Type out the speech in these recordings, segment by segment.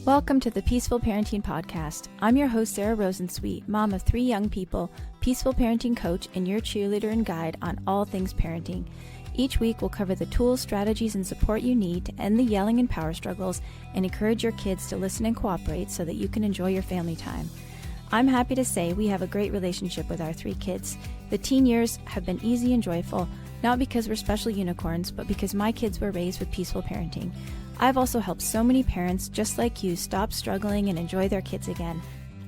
Welcome to the Peaceful Parenting Podcast. I'm your host, Sarah Rosensweet, mom of 3 young people, peaceful parenting coach, and your cheerleader and guide on all things parenting. Each week, we'll cover the tools, strategies, and support you need to end the yelling and power struggles and encourage your kids to listen and cooperate so that you can enjoy your family time. I'm happy to say we have a great relationship with our 3 kids. The teen years have been easy and joyful, not because we're special unicorns, but because my kids were raised with peaceful parenting. I've also helped so many parents just like you stop struggling and enjoy their kids again.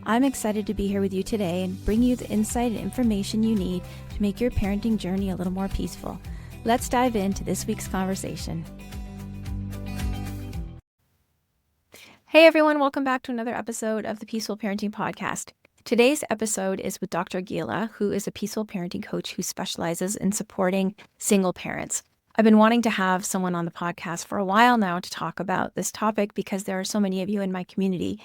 I'm excited to be here with you today and bring you the insight and information you need to make your parenting journey a little more peaceful. Let's dive into this week's conversation. Hey everyone, welcome back to another episode of the Peaceful Parenting Podcast. Today's episode is with Dr. Gila, who is a peaceful parenting coach who specializes in supporting single parents. I've been wanting to have someone on the podcast for a while now to talk about this topic because there are so many of you in my community.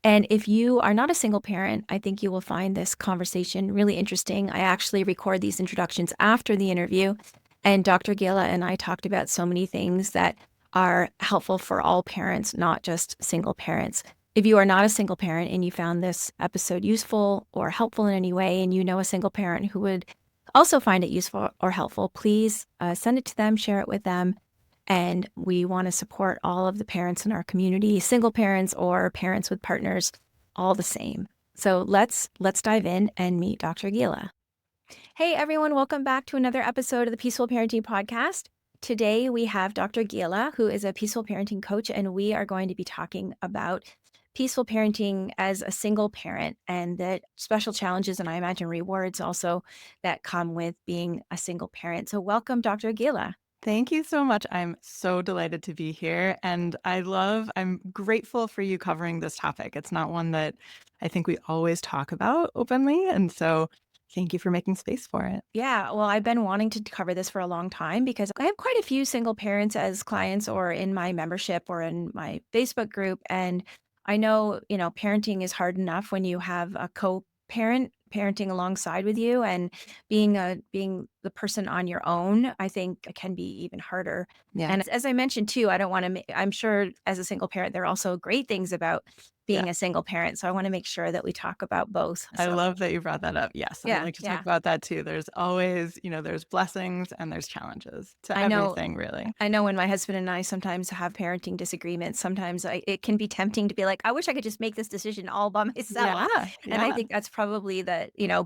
And if you are not a single parent, I think you will find this conversation really interesting. I actually record these introductions after the interview, and Dr. Gila and I talked about so many things that are helpful for all parents, not just single parents. If you are not a single parent and you found this episode useful or helpful in any way, and you know a single parent who would also find it useful or helpful, please send it to them, share it with them. And we want to support all of the parents in our community, single parents or parents with partners, all the same. So let's dive in and meet Dr. Gila. Hey everyone, welcome back to another episode of the Peaceful Parenting Podcast. Today we have Dr. Gila, who is a peaceful parenting coach, and we are going to be talking about peaceful parenting as a single parent and the special challenges and I imagine rewards also that come with being a single parent. So welcome, Dr. Gila. Thank you so much. I'm so delighted to be here. And I'm grateful for you covering this topic. It's not one that I think we always talk about openly. And so thank you for making space for it. Yeah, well, I've been wanting to cover this for a long time because I have quite a few single parents as clients or in my membership or in my Facebook group. And I know, parenting is hard enough when you have a co-parent parenting alongside with you, and being the person on your own, I think it can be even harder. Yeah. And as I mentioned too, I don't want to, I'm sure as a single parent, there are also great things about being a single parent. So I want to make sure that we talk about both. I love that you brought that up. Yes, I like to talk about that too. There's always, there's blessings and there's challenges to everything, really. I know when my husband and I sometimes have parenting disagreements, sometimes it can be tempting to be like, I wish I could just make this decision all by myself. Yeah. And I think that's probably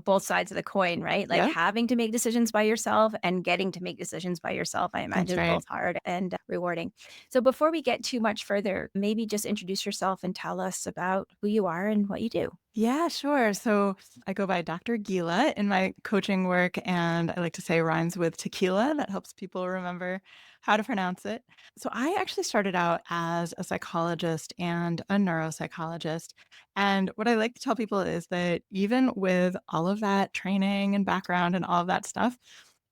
both sides of the coin, right? Like having to make decisions by yourself and getting to make decisions by yourself, I imagine both hard and rewarding. So before we get too much further, maybe just introduce yourself and tell us about who you are and what you do. Yeah, sure. So I go by Dr. Gila in my coaching work, and I like to say rhymes with tequila. That helps people remember how to pronounce it. So I actually started out as a psychologist and a neuropsychologist. And what I like to tell people is that even with all of that training and background and all of that stuff,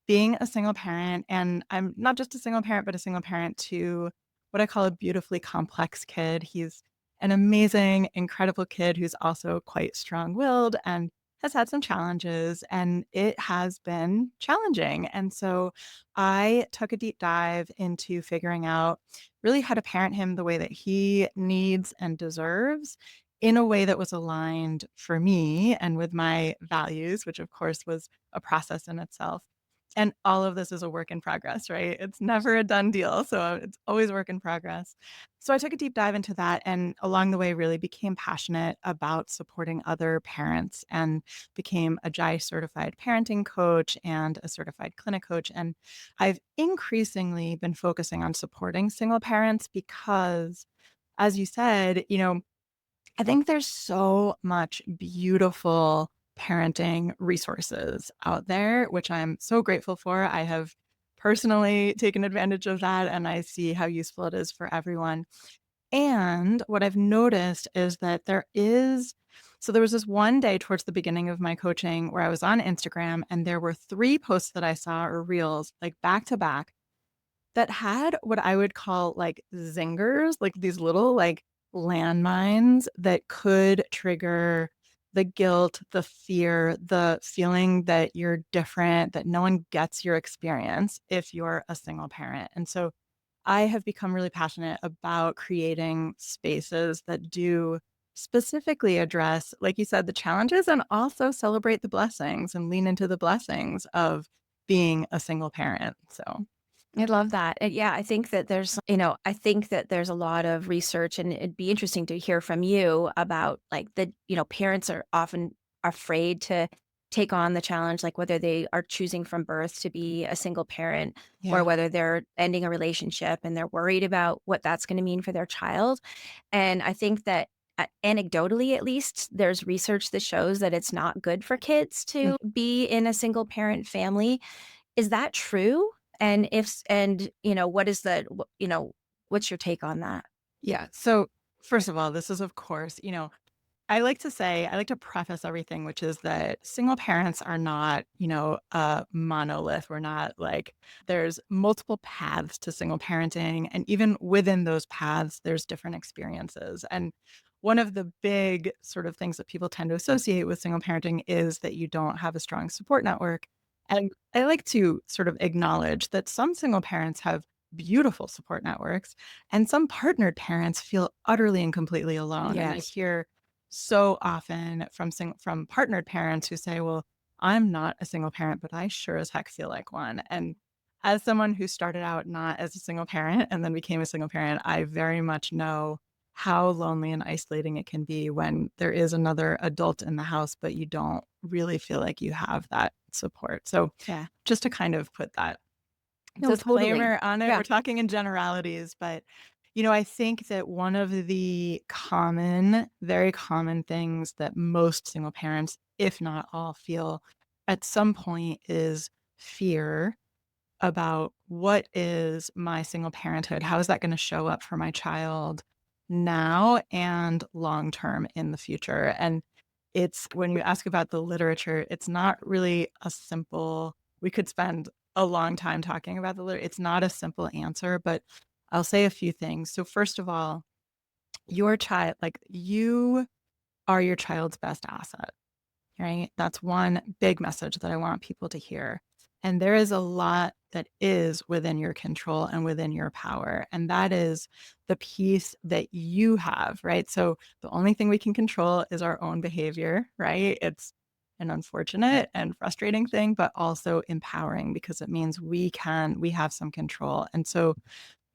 being a single parent, and I'm not just a single parent, but a single parent to what I call a beautifully complex kid. He's an amazing, incredible kid who's also quite strong-willed and has had some challenges, and it has been challenging. And so I took a deep dive into figuring out really how to parent him the way that he needs and deserves in a way that was aligned for me and with my values, which of course was a process in itself. And all of this is a work in progress, right? It's never a done deal. So it's always work in progress. So I took a deep dive into that, and along the way really became passionate about supporting other parents and became a JAI certified parenting coach and a certified clinic coach. And I've increasingly been focusing on supporting single parents because, as you said, I think there's so much beautiful parenting resources out there, which I'm so grateful for. I have personally taken advantage of that, and I see how useful it is for everyone. And what I've noticed is that there was this one day towards the beginning of my coaching where I was on Instagram, and there were 3 posts that I saw, or reels, like back to back, that had what I would call like zingers, like these little like landmines that could trigger the guilt, the fear, the feeling that you're different, that no one gets your experience if you're a single parent. And so I have become really passionate about creating spaces that do specifically address, like you said, the challenges and also celebrate the blessings and lean into the blessings of being a single parent. So, I love that. And yeah, I think that I think that there's a lot of research, and it'd be interesting to hear from you about like parents are often afraid to take on the challenge, like whether they are choosing from birth to be a single parent or yeah. whether they're ending a relationship and they're worried about what that's going to mean for their child. And I think that anecdotally, at least, there's research that shows that it's not good for kids Mm. to be in a single parent family. Is that true? And what is what's your take on that? Yeah. So, first of all, this is, of course, I like to preface everything, which is that single parents are not, a monolith. We're not like, there's multiple paths to single parenting. And even within those paths, there's different experiences. And one of the big sort of things that people tend to associate with single parenting is that you don't have a strong support network. And I like to sort of acknowledge that some single parents have beautiful support networks and some partnered parents feel utterly and completely alone. And I Yes. hear so often from partnered parents who say, "Well, I'm not a single parent, but I sure as heck feel like one." And as someone who started out not as a single parent and then became a single parent, I very much know how lonely and isolating it can be when there is another adult in the house, but you don't really feel like you have that support. So, Yeah. just to kind of put that No, totally. disclaimer on it. We're Yeah. talking in generalities, but, I think that one of the very common things that most single parents, if not all, feel at some point is fear about what is my single parenthood? How is that gonna show up for my child now and long term in the future? And it's when you ask about the literature, it's not really a simple we could spend a long time talking about the literature. It's not a simple answer, but I'll say a few things. So first of all, your child like, you are your child's best asset. Right? That's one big message that I want people to hear. And there is a lot that is within your control and within your power. And that is the piece that you have, right? So the only thing we can control is our own behavior, right? It's an unfortunate and frustrating thing, but also empowering because it means we have some control. And so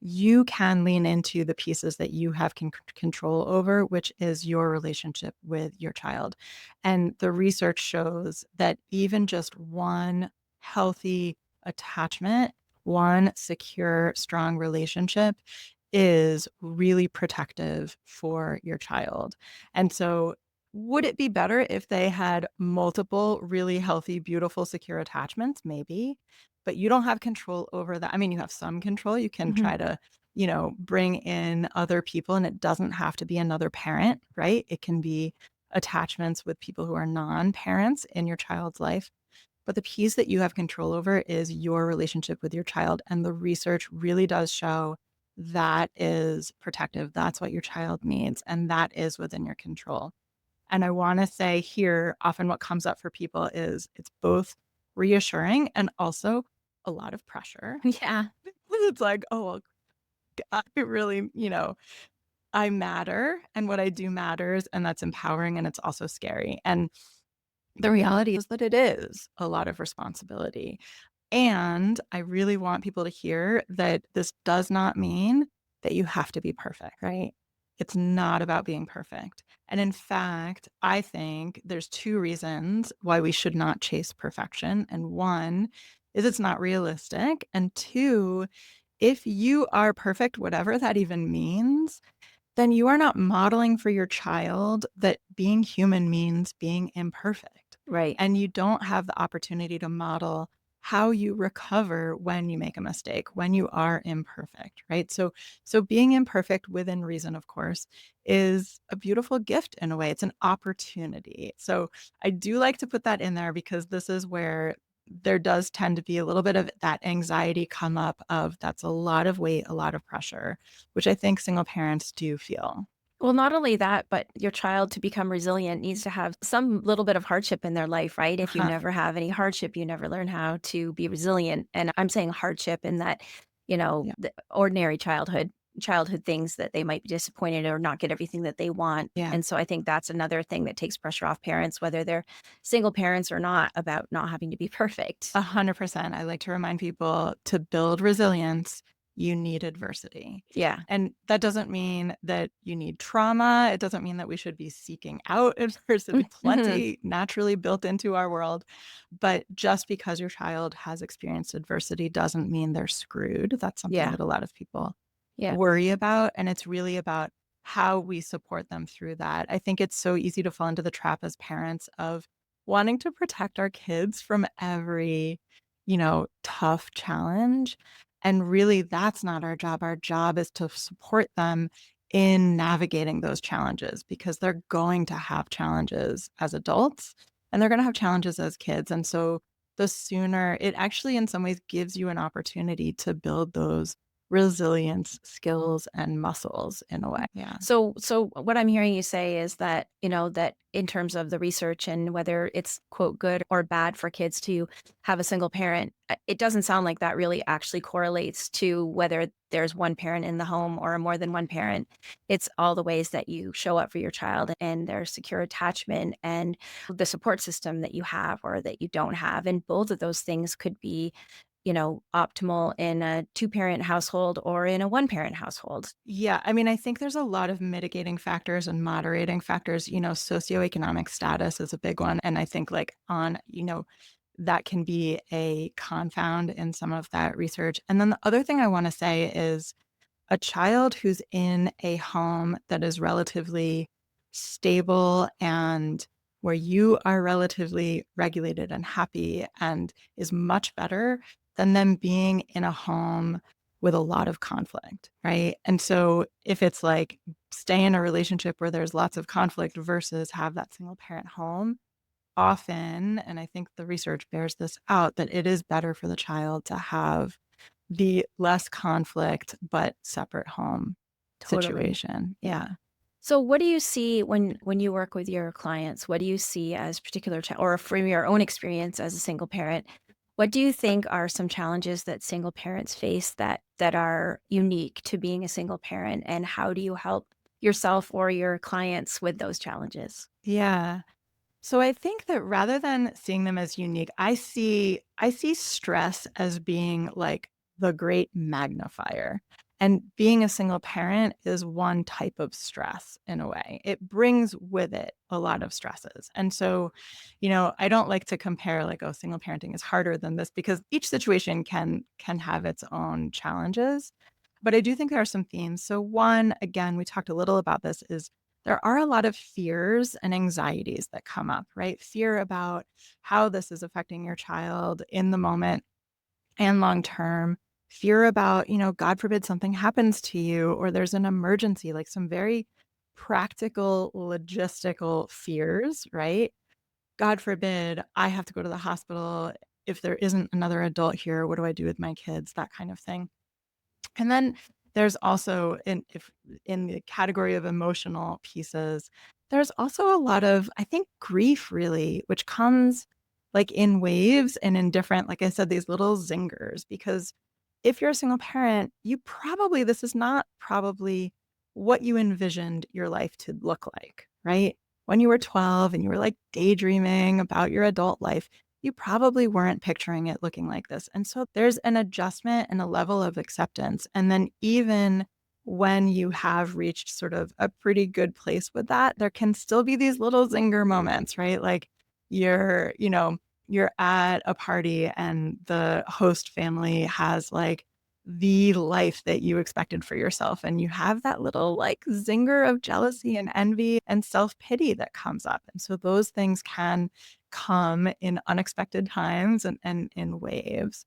you can lean into the pieces that you have control over, which is your relationship with your child. And the research shows that even just one healthy attachment, one secure, strong relationship is really protective for your child. And so, would it be better if they had multiple really healthy, beautiful, secure attachments? Maybe, but you don't have control over that. I mean, you have some control. You can Mhm. try to, bring in other people, and it doesn't have to be another parent, right? It can be attachments with people who are non-parents in your child's life. But the piece that you have control over is your relationship with your child. And the research really does show that is protective. That's what your child needs. And that is within your control. And I want to say here, often what comes up for people is it's both reassuring and also a lot of pressure. Yeah. It's like, oh, well, I really, I matter and what I do matters. And that's empowering and it's also scary. And the reality is that it is a lot of responsibility. And I really want people to hear that this does not mean that you have to be perfect, right? It's not about being perfect. And in fact, I think there's two reasons why we should not chase perfection. And one is it's not realistic. And two, if you are perfect, whatever that even means, then you are not modeling for your child that being human means being imperfect. Right. And you don't have the opportunity to model how you recover when you make a mistake, when you are imperfect, right? So being imperfect within reason, of course, is a beautiful gift in a way. It's an opportunity. So I do like to put that in there because this is where there does tend to be a little bit of that anxiety come up of that's a lot of weight, a lot of pressure, which I think single parents do feel. Well, not only that, but your child to become resilient needs to have some little bit of hardship in their life, right? If you Uh-huh. never have any hardship, you never learn how to be resilient. And I'm saying hardship in that Yeah. the ordinary childhood things that they might be disappointed or not get everything that they want. Yeah. And so I think that's another thing that takes pressure off parents, whether they're single parents or not, about not having to be perfect. 100%. I like to remind people to build resilience, you need adversity. Yeah. And that doesn't mean that you need trauma. It doesn't mean that we should be seeking out adversity, Mhm. plenty naturally built into our world. But just because your child has experienced adversity doesn't mean they're screwed. That's something Yeah. that a lot of people Yeah. worry about. And it's really about how we support them through that. I think it's so easy to fall into the trap as parents of wanting to protect our kids from every, tough challenge. And really, that's not our job. Our job is to support them in navigating those challenges because they're going to have challenges as adults and they're going to have challenges as kids. And so the sooner it actually, in some ways, gives you an opportunity to build those resilience skills and muscles in a way. Yeah. So what I'm hearing you say is that, that in terms of the research and whether it's quote good or bad for kids to have a single parent, it doesn't sound like that really actually correlates to whether there's one parent in the home or more than one parent. It's all the ways that you show up for your child and their secure attachment and the support system that you have or that you don't have. And both of those things could be optimal in a two-parent household or in a one-parent household. Yeah, I mean, I think there's a lot of mitigating factors and moderating factors. Socioeconomic status is a big one. And I think, that can be a confound in some of that research. And then the other thing I want to say is a child who's in a home that is relatively stable and where you are relatively regulated and happy and is much better than them being in a home with a lot of conflict, right? And so if it's like stay in a relationship where there's lots of conflict versus have that single parent home, often, and I think the research bears this out, that it is better for the child to have the less conflict, but separate home Totally. situation. Yeah. Yeah. So what do you see when you work with your clients? What do you see as particular or from your own experience as a single parent? What do you think are some challenges that single parents face that are unique to being a single parent, and how do you help yourself or your clients with those challenges? Yeah. So I think that rather than seeing them as unique, I see stress as being like the great magnifier. And being a single parent is one type of stress in a way. It brings with it a lot of stresses. And so, I don't like to compare like, oh, single parenting is harder than this because each situation can have its own challenges. But I do think there are some themes. So one, again, we talked a little about this is there are a lot of fears and anxieties that come up, right? Fear about how this is affecting your child in the moment and long term. Fear about, God forbid something happens to you or there's an emergency, like some very practical, logistical fears, right? God forbid I have to go to the hospital. If there isn't another adult here, what do I do with my kids? That kind of thing. And then there's also in the category of emotional pieces, there's also a lot of, I think, grief really, which comes like in waves and in different, like I said, these little zingers. Because if you're a single parent, this is not probably what you envisioned your life to look like, right? When you were 12 and you were like daydreaming about your adult life, you probably weren't picturing it looking like this. And so there's an adjustment and a level of acceptance. And then even when you have reached sort of a pretty good place with that, there can still be these little zinger moments, right? Like you're at a party and the host family has like the life that you expected for yourself. And you have that little like zinger of jealousy and envy and self pity that comes up. And so those things can come in unexpected times and in waves.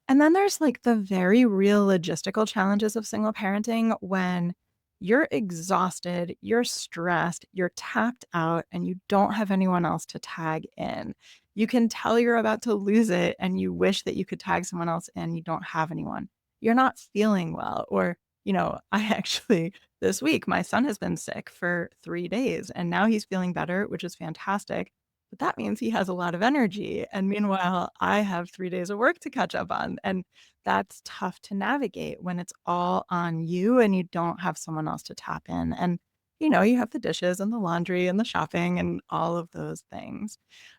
And then there's like the very real logistical challenges of single parenting when you're exhausted, you're stressed, you're tapped out, and you don't have anyone else to tag in. You can tell you're about to lose it and you wish that you could tag someone else in, you don't have anyone. You're not feeling well. Or, I actually, this week, my son has been sick for 3 days and now he's feeling better, which is fantastic. but that means he has a lot of energy. And meanwhile, I have 3 days of work to catch up on. And that's tough to navigate when it's all on you and you don't have someone else to tap in. And, you have the dishes and the laundry and the shopping and all of those things.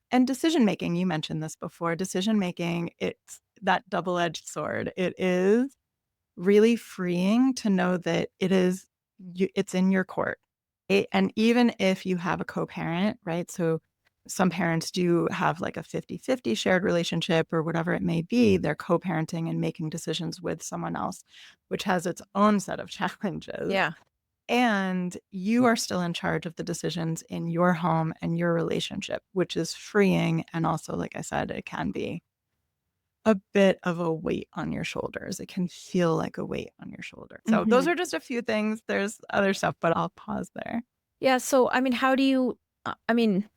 And decision making, you mentioned this before. Decision making, it's that double edged sword. It is really freeing to know that it's in your court. And even if you have a co-parent, right? So some parents do have like a 50-50 shared relationship or whatever it may be. They're co-parenting and making decisions with someone else, which has its own set of challenges. Yeah. And you are still in charge of the decisions in your home and your relationship, which is freeing. And also, like I said, it can be a bit of a weight on your shoulders. It can feel like a weight on your shoulder. So those Mhm. are just a few things. There's other stuff, but I'll pause there. Yeah, so, I mean, how do you I mean,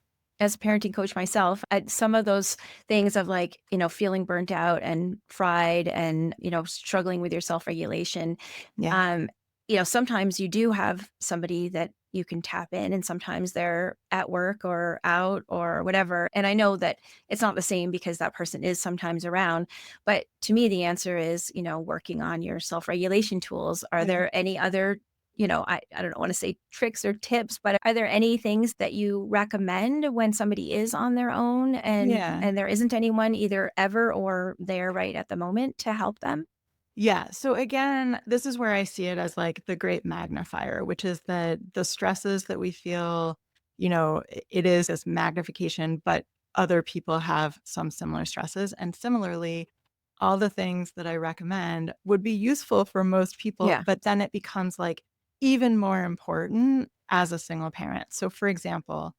as a parenting coach myself, some of those things of, like, feeling burnt out and fried and, struggling with your self-regulation, Yeah. um, sometimes you do have somebody that you can tap in, and sometimes they're at work or out or whatever, and I know that it's not the same because that person is sometimes around, but to me, the answer is, working on your self-regulation tools. Are Yeah. there any other I don't want to say tricks or tips, but are there any things that you recommend when somebody is on their own and Yeah. and there isn't anyone either ever or there right at the moment to help them? Yeah. So again, this is where I see it as like the great magnifier, which is that the stresses that we feel, it is this magnification, but other people have some similar stresses. And similarly, all the things that I recommend would be useful for most people, Yeah. but then it becomes like even more important as a single parent. So, for example,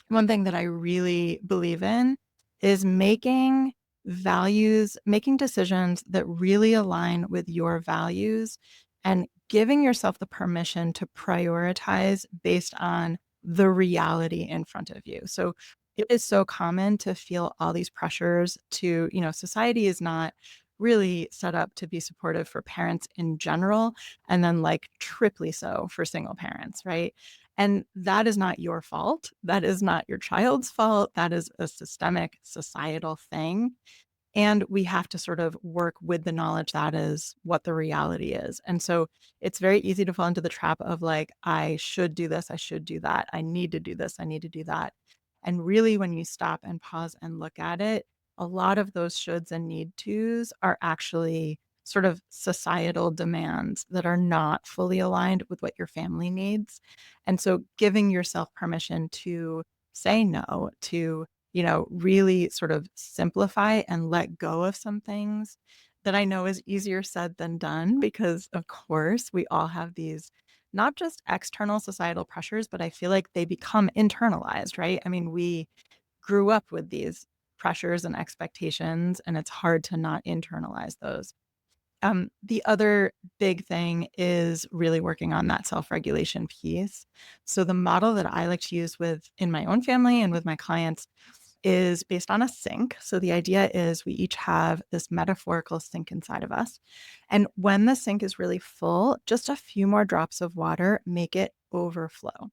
one thing that I really believe in is making decisions that really align with your values and giving yourself the permission to prioritize based on the reality in front of you. So it is so common to feel all these pressures society is not really set up to be supportive for parents in general, and then like triply so for single parents, right? And that is not your fault. That is not your child's fault. That is a systemic societal thing. And we have to sort of work with the knowledge that is what the reality is. And so it's very easy to fall into the trap of like, I should do this, I should do that, I need to do this, I need to do that. And really, when you stop and pause and look at it, a lot of those shoulds and need tos are actually sort of societal demands that are not fully aligned with what your family needs. And so giving yourself permission to say no, to really sort of simplify and let go of some things that I know is easier said than done because, of course, we all have these not just external societal pressures, but I feel like they become internalized, right? I mean, we grew up with these pressures and expectations, and it's hard to not internalize those. The other big thing is really working on that self-regulation piece. So the model that I like to use with in my own family and with my clients is based on a sink. So the idea is we each have this metaphorical sink inside of us. And when the sink is really full, just a few more drops of water make it overflow.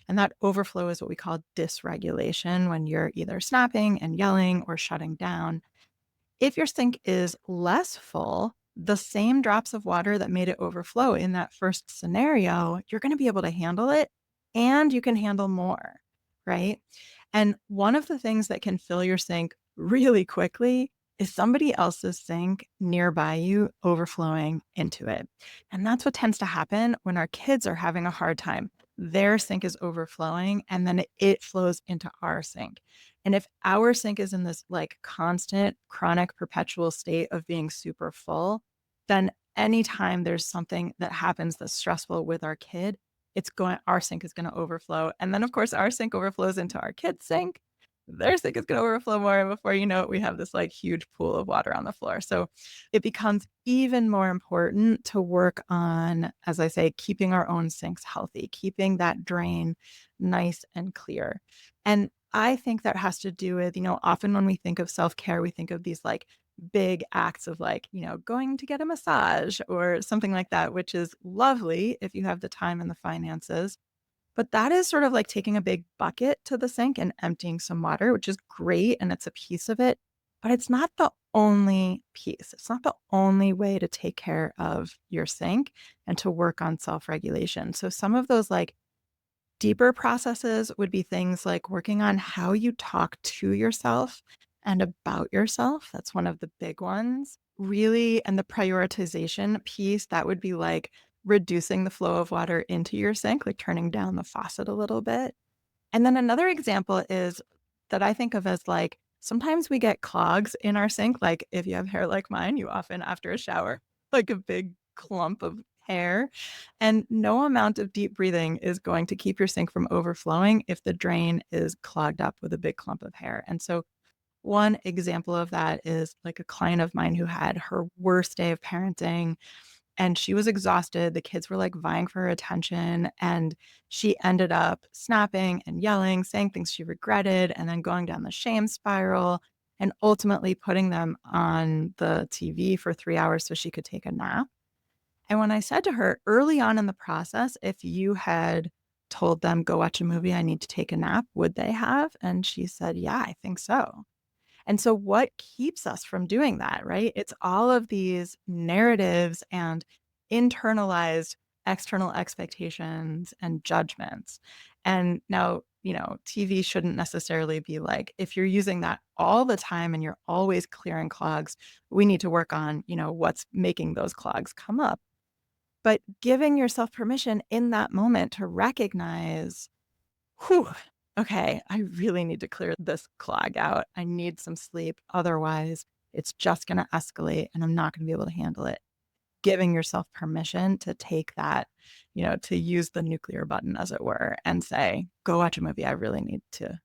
And that overflow is what we call dysregulation when you're either snapping and yelling or shutting down. If your sink is less full, the same drops of water that made it overflow in that first scenario, you're going to be able to handle it and you can handle more, right? And one of the things that can fill your sink really quickly is somebody else's sink nearby you overflowing into it. And that's what tends to happen when our kids are having a hard time. Their sink is overflowing and then it flows into our sink. And if our sink is in this like constant, chronic, perpetual state of being super full, then anytime there's something that happens that's stressful with our kid, our sink is going to overflow. And then, of course, our sink overflows into our kid's sink. Their sink is going to overflow more. And before you know it, we have this like huge pool of water on the floor. So it becomes even more important to work on, as I say, keeping our own sinks healthy, keeping that drain nice and clear. And I think that has to do with, often when we think of self-care, we think of these like big acts of like, going to get a massage or something like that, which is lovely if you have the time and the finances. But that is sort of like taking a big bucket to the sink and emptying some water, which is great, and it's a piece of it, but it's not the only piece. It's not the only way to take care of your sink and to work on self-regulation. So some of those, like, deeper processes would be things like working on how you talk to yourself and about yourself. That's one of the big ones. Really, and the prioritization piece, that would be like reducing the flow of water into your sink, like turning down the faucet a little bit. And then another example is that I think of as like sometimes we get clogs in our sink. Like if you have hair like mine, you often, after a shower, like a big clump of hair. And no amount of deep breathing is going to keep your sink from overflowing if the drain is clogged up with a big clump of hair. And so, one example of that is like a client of mine who had her worst day of parenting and she was exhausted. The kids were like vying for her attention. And she ended up snapping and yelling, saying things she regretted, and then going down the shame spiral and ultimately putting them on the TV for 3 hours so she could take a nap. And when I said to her early on in the process, if you had told them, go watch a movie, I need to take a nap, would they have? And she said, yeah, I think so. And so, what keeps us from doing that, right? It's all of these narratives and internalized external expectations and judgments. And now, TV shouldn't necessarily be like, if you're using that all the time and you're always clearing clogs, we need to work on, what's making those clogs come up. But giving yourself permission in that moment to recognize, whew, okay, I really need to clear this clog out. I need some sleep. Otherwise, it's just going to escalate and I'm not going to be able to handle it. Giving yourself permission to take that, to use the nuclear button, as it were, and say, go watch a movie. I really need to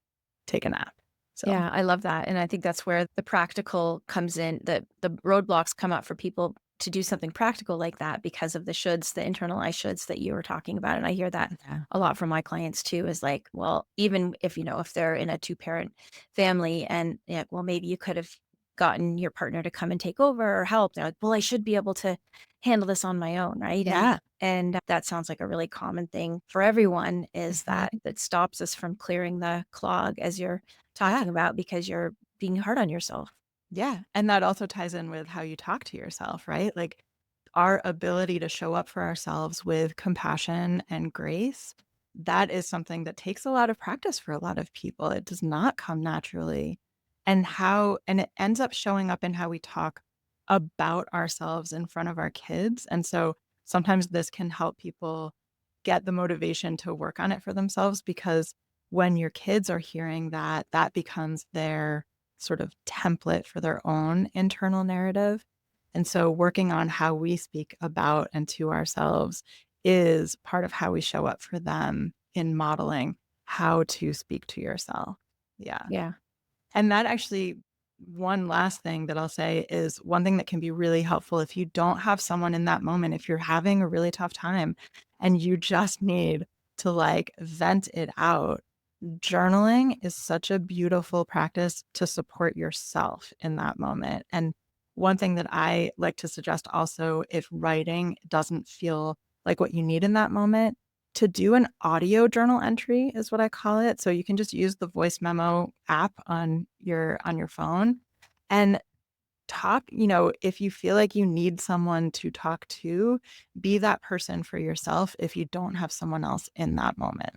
take a nap. So, Yeah, I love that, and I think that's where the practical comes in, the roadblocks come up for people to do something practical like that because of the shoulds, the internalized shoulds that you were talking about, and I hear that yeah. a lot from my clients too, is like, well, even if, if they're in a two-parent family and, yeah, well, maybe you could have gotten your partner to come and take over or help. They're like, "Well, I should be able to handle this on my own," right? Yeah. And that sounds like a really common thing for everyone is that Mhm. that stops us from clearing the clog as you're Yeah. talking about because you're being hard on yourself. Yeah. And that also ties in with how you talk to yourself, right? Like our ability to show up for ourselves with compassion and grace, that is something that takes a lot of practice for a lot of people. It does not come naturally. And it ends up showing up in how we talk about ourselves in front of our kids. And so sometimes this can help people get the motivation to work on it for themselves because when your kids are hearing that, that becomes their sort of template for their own internal narrative. And so working on how we speak about and to ourselves is part of how we show up for them in modeling how to speak to yourself. Yeah. Yeah. And that actually, one last thing that I'll say is one thing that can be really helpful if you don't have someone in that moment, if you're having a really tough time and you just need to like vent it out, journaling is such a beautiful practice to support yourself in that moment. And one thing that I like to suggest also, if writing doesn't feel like what you need in that moment, to do an audio journal entry is what I call it. So you can just use the voice memo app on your phone and talk, if you feel like you need someone to talk to, be that person for yourself if you don't have someone else in that moment.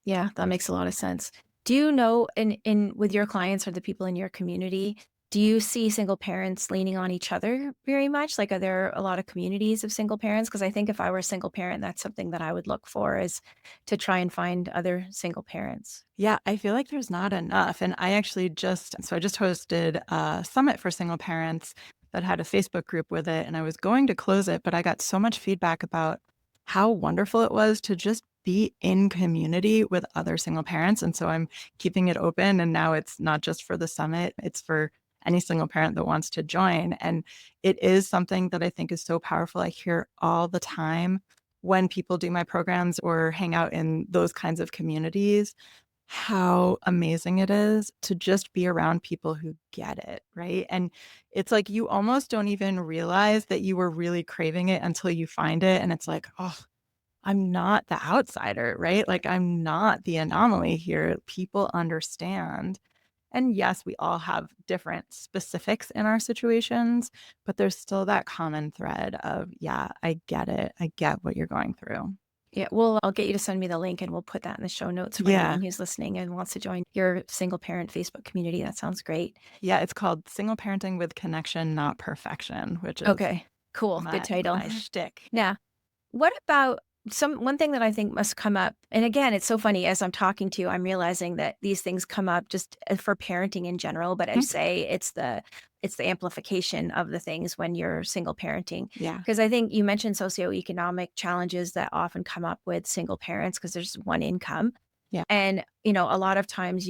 Yeah, that makes a lot of sense. Do you know in with your clients or the people in your community, do you see single parents leaning on each other very much? Like, are there a lot of communities of single parents? Because I think if I were a single parent, that's something that I would look for is to try and find other single parents. Yeah, I feel like there's not enough. And I just hosted a summit for single parents that had a Facebook group with it. And I was going to close it, but I got so much feedback about how wonderful it was to just be in community with other single parents. And so I'm keeping it open. And now it's not just for the summit, it's for any single parent that wants to join. And it is something that I think is so powerful. I hear all the time when people do my programs or hang out in those kinds of communities how amazing it is to just be around people who get it, right? And it's like you almost don't even realize that you were really craving it until you find it, and it's like, "Oh, I'm not the outsider, right? Like, I'm not the anomaly here. People understand. And yes, we all have different specifics in our situations, but there's still that common thread of, yeah, I get it. I get what you're going through. Yeah, well, I'll get you to send me the link and we'll put that in the show notes for anyone Yeah. who's listening and wants to join your single parent Facebook community. That sounds great. Yeah. It's called Single Parenting with Connection, Not Perfection, which is Okay, cool. Good title. my shtick. Yeah. What about one thing that I think must come up, and again, it's so funny as I'm talking to you, I'm realizing that these things come up just for parenting in general, but I Mhm. say it's the amplification of the things when you're single parenting. Yeah. Because I think you mentioned socioeconomic challenges that often come up with single parents because there's one income. Yeah. And, a lot of times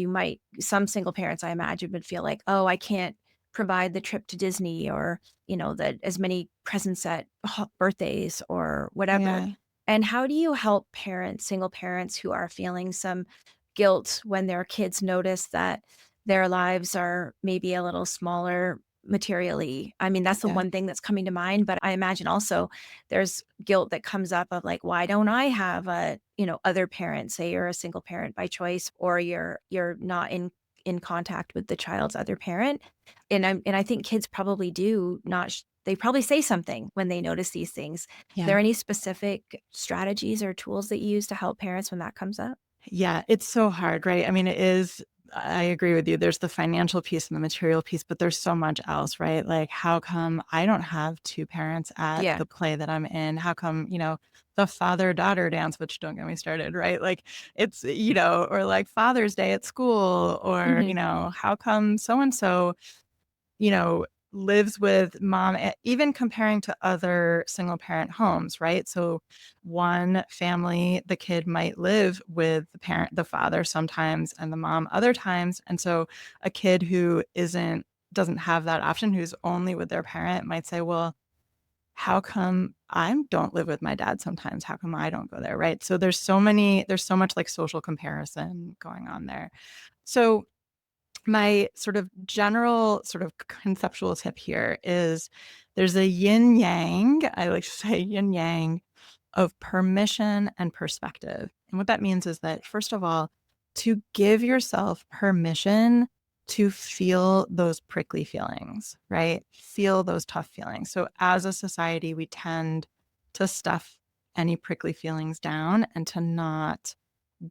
some single parents, I imagine, would feel like, oh, I can't provide the trip to Disney or, the as many presents at birthdays or whatever. Yeah. And how do you help single parents who are feeling some guilt when their kids notice that their lives are maybe a little smaller materially? I mean, that's the Yeah. one thing that's coming to mind, but I imagine also there's guilt that comes up of like, why don't I have other parents? Say you're a single parent by choice, or you're not in contact with the child's other parent. And I think kids probably do not they probably say something when they notice these things. Yeah. There any specific strategies or tools that you use to help parents when that comes up? Yeah, it's so hard, right? I mean, it is I agree with you. There's the financial piece and the material piece, but there's so much else, right? Like, how come I don't have 2 parents at Yeah. the play that I'm in? How come, the father-daughter dance, which don't get me started, right? Like, it's, or like Father's Day at school, or, Mhm. how come so and so you know, lives with mom, even comparing to other single parent homes, right? So, one family, the kid might live with the father sometimes, and the mom other times. And so, a kid who doesn't have that option, who's only with their parent, might say, well, how come I don't live with my dad sometimes? How come I don't go there? Right. So, there's so much like social comparison going on there. So, my sort of general sort of conceptual tip here is there's a yin yang, I like to say yin yang, of permission and perspective. And what that means is that, first of all, to give yourself permission to feel those prickly feelings, right? Feel those tough feelings. So, as a society, we tend to stuff any prickly feelings down and to not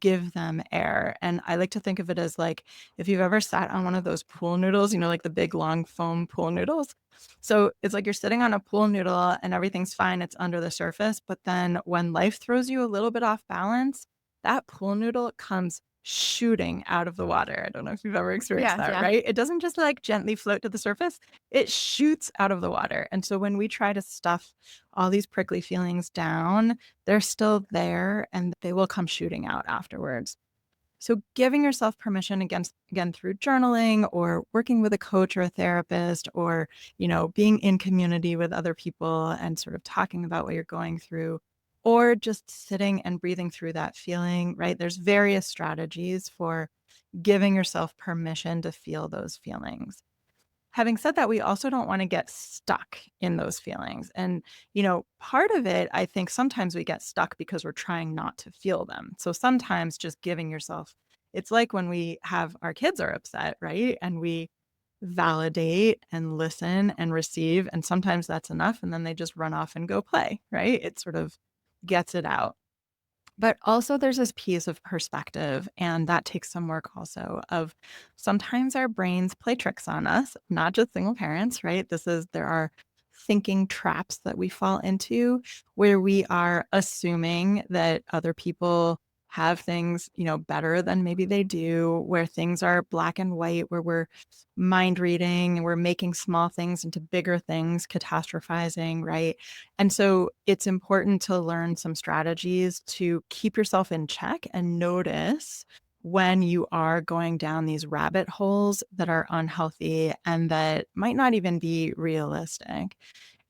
give them air. And I like to think of it as like if you've ever sat on one of those pool noodles, like the big long foam pool noodles. So it's like you're sitting on a pool noodle and everything's fine. It's under the surface. But then when life throws you a little bit off balance, that pool noodle comes shooting out of the water. I don't know if you've ever experienced Yeah, that, yeah. right? It doesn't just like gently float to the surface, it shoots out of the water. And so when we try to stuff all these prickly feelings down, they're still there and they will come shooting out afterwards. So giving yourself permission again through journaling or working with a coach or a therapist or, being in community with other people and sort of talking about what you're going through or just sitting and breathing through that feeling, right? There's various strategies for giving yourself permission to feel those feelings. Having said that, we also don't wanna get stuck in those feelings, and, part of it, I think sometimes we get stuck because we're trying not to feel them. So sometimes just giving yourself it's like when we have our kids are upset, right? And we validate and listen and receive, and sometimes that's enough, and then they just run off and go play, right? It sort of gets it out. But also there's this piece of perspective, and that takes some work also of sometimes our brains play tricks on us, not just single parents, right? There are thinking traps that we fall into where we are assuming that other people have things, better than maybe they do, where things are black and white, where we're mind reading and we're making small things into bigger things, catastrophizing, right? And so it's important to learn some strategies to keep yourself in check and notice when you are going down these rabbit holes that are unhealthy and that might not even be realistic.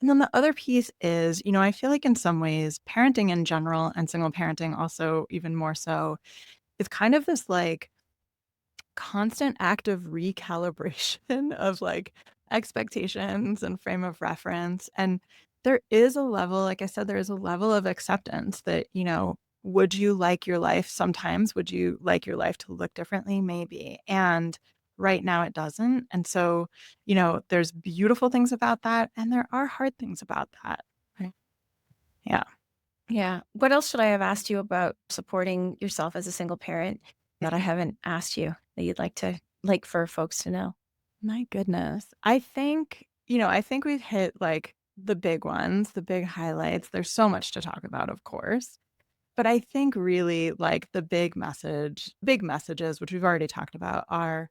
And then the other piece is, I feel like in some ways, parenting in general and single parenting also even more so, is kind of this like constant act of recalibration of like expectations and frame of reference. And there is a level, like I said, there is a level of acceptance that, would you like your life sometimes? Would you like your life to look differently? Maybe. And right now it doesn't. And so, there's beautiful things about that. And there are hard things about that. Right. Yeah. Yeah. What else should I have asked you about supporting yourself as a single parent that I haven't asked you that you'd like for folks to know? My goodness. I think we've hit like the big ones, the big highlights. There's so much to talk about, of course. But I think really like the big messages, which we've already talked about, are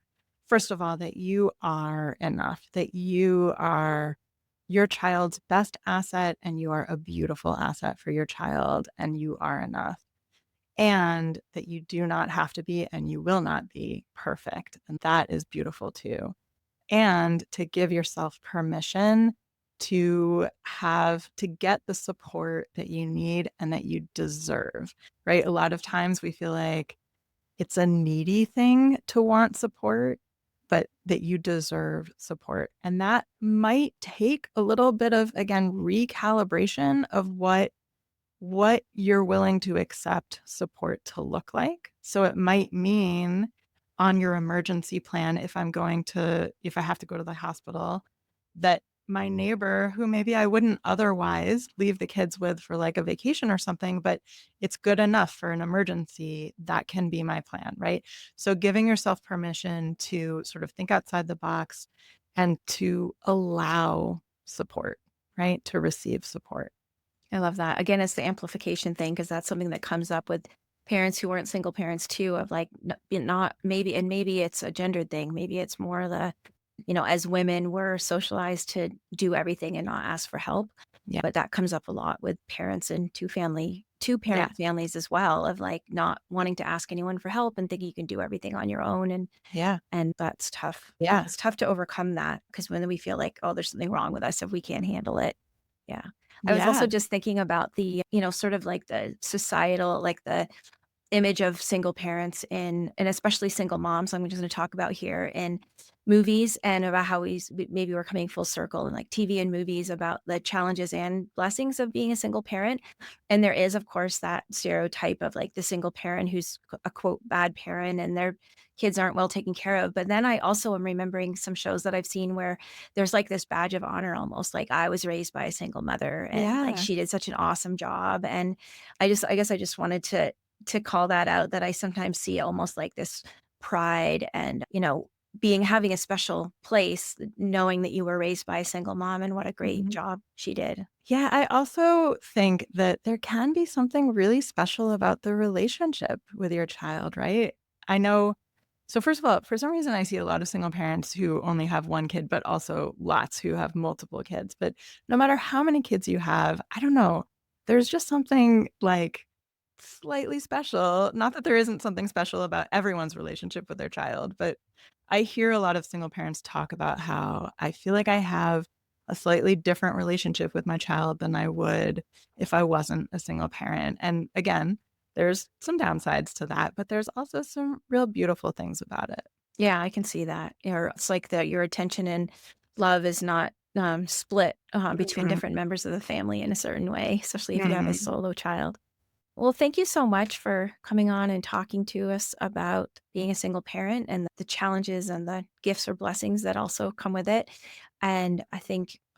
first of all, that you are enough, that you are your child's best asset and you are a beautiful asset for your child and you are enough. And that you do not have to be and you will not be perfect. And that is beautiful too. And to give yourself permission to get the support that you need and that you deserve, right? A lot of times we feel like it's a needy thing to want support, but that you deserve support. And that might take a little bit of, again, recalibration of what you're willing to accept support to look like. So it might mean on your emergency plan, if I have to go to the hospital, that my neighbor who maybe I wouldn't otherwise leave the kids with for like a vacation or something, but it's good enough for an emergency, that can be my plan, right? So giving yourself permission to sort of think outside the box and to allow support, right? To receive support. I love that. Again, it's the amplification thing because that's something that comes up with parents who weren't single parents too, of like not maybe, and maybe it's a gendered thing. Maybe it's more as women, we're socialized to do everything and not ask for help. Yeah. But that comes up a lot with parents and two Yeah. parent families as well, of like not wanting to ask anyone for help and thinking you can do everything on your own. Yeah. And that's tough. Yeah. It's tough to overcome that because when we feel like, oh, there's something wrong with us if we can't handle it. Yeah. I was also Yeah. just thinking about sort of like the societal, like the image of single parents and especially single moms. I'm just going to talk about here in movies and about how maybe we're coming full circle in like TV and movies about the challenges and blessings of being a single parent. And there is, of course, that stereotype of like the single parent who's a quote bad parent and their kids aren't well taken care of. But then I also am remembering some shows that I've seen where there's like this badge of honor almost like I was raised by a single mother and like Yeah. she did such an awesome job. And I guess I just wanted to call that out, that I sometimes see almost like this pride and, having a special place, knowing that you were raised by a single mom and what a great Mhm. job she did. Yeah, I also think that there can be something really special about the relationship with your child, right? I know. So first of all, for some reason, I see a lot of single parents who only have one kid, but also lots who have multiple kids. But no matter how many kids you have, I don't know, there's just something like slightly special. Not that there isn't something special about everyone's relationship with their child, but I hear a lot of single parents talk about how I feel like I have a slightly different relationship with my child than I would if I wasn't a single parent. And again, there's some downsides to that, but there's also some real beautiful things about it. Yeah, I can see that. Or it's like that your attention and love is not split between Mhm. different members of the family in a certain way, especially if you have a Mhm. solo child. Well, thank you so much for coming on and talking to us about being a single parent and the challenges and the gifts or blessings that also come with it. And I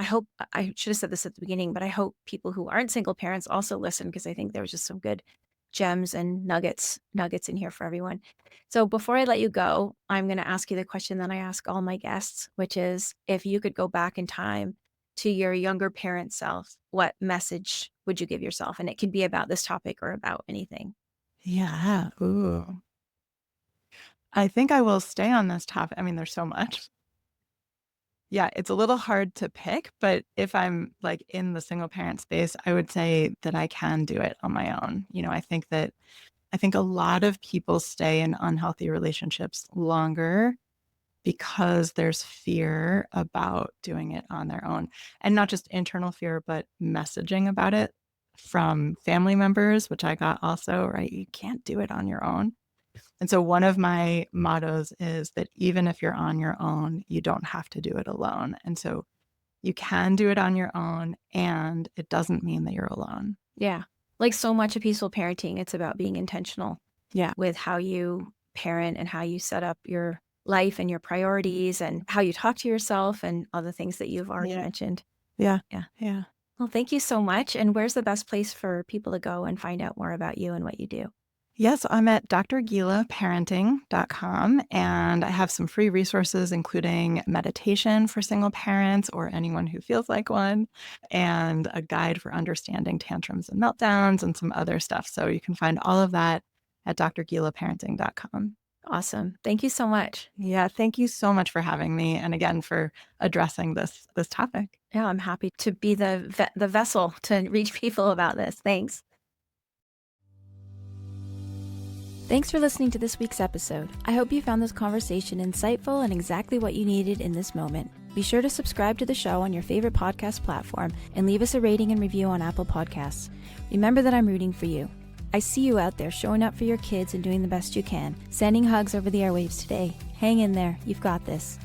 hope I should have said this at the beginning, but I hope people who aren't single parents also listen because I think there was just some good gems and nuggets in here for everyone. So before I let you go, I'm going to ask you the question that I ask all my guests, which is if you could go back in time to your younger parent self, what message would you give yourself? And it can be about this topic or about anything. Yeah. Ooh. I think I will stay on this topic. I mean, there's so much. Yeah, it's a little hard to pick, but if I'm like in the single parent space, I would say that I can do it on my own. I think a lot of people stay in unhealthy relationships longer because there's fear about doing it on their own. And not just internal fear, but messaging about it from family members, which I got also, right? You can't do it on your own. And so one of my mottos is that even if you're on your own, you don't have to do it alone. And so, You can do it on your own, and it doesn't mean that you're alone. Yeah. Like so much of peaceful parenting, it's about being intentional with how you parent and how you set up your life and your priorities and how you talk to yourself and all the things that you've already mentioned. Yeah. Yeah. Well, thank you so much. And where's the best place for people to go and find out more about you and what you do? Yes, I'm at drgilaparenting.com, and I have some free resources, including meditation for single parents or anyone who feels like one, and a guide for understanding tantrums and meltdowns and some other stuff. So you can find all of that at drgilaparenting.com. Awesome. Thank you so much. Yeah, thank you so much for having me, and again for addressing this topic. Yeah, I'm happy to be the vessel to reach people about this. Thanks. Thanks for listening to this week's episode. I hope you found this conversation insightful and exactly what you needed in this moment. Be sure to subscribe to the show on your favorite podcast platform and leave us a rating and review on Apple Podcasts. Remember that I'm rooting for you. I see you out there showing up for your kids and doing the best you can. Sending hugs over the airwaves today. Hang in there. You've got this.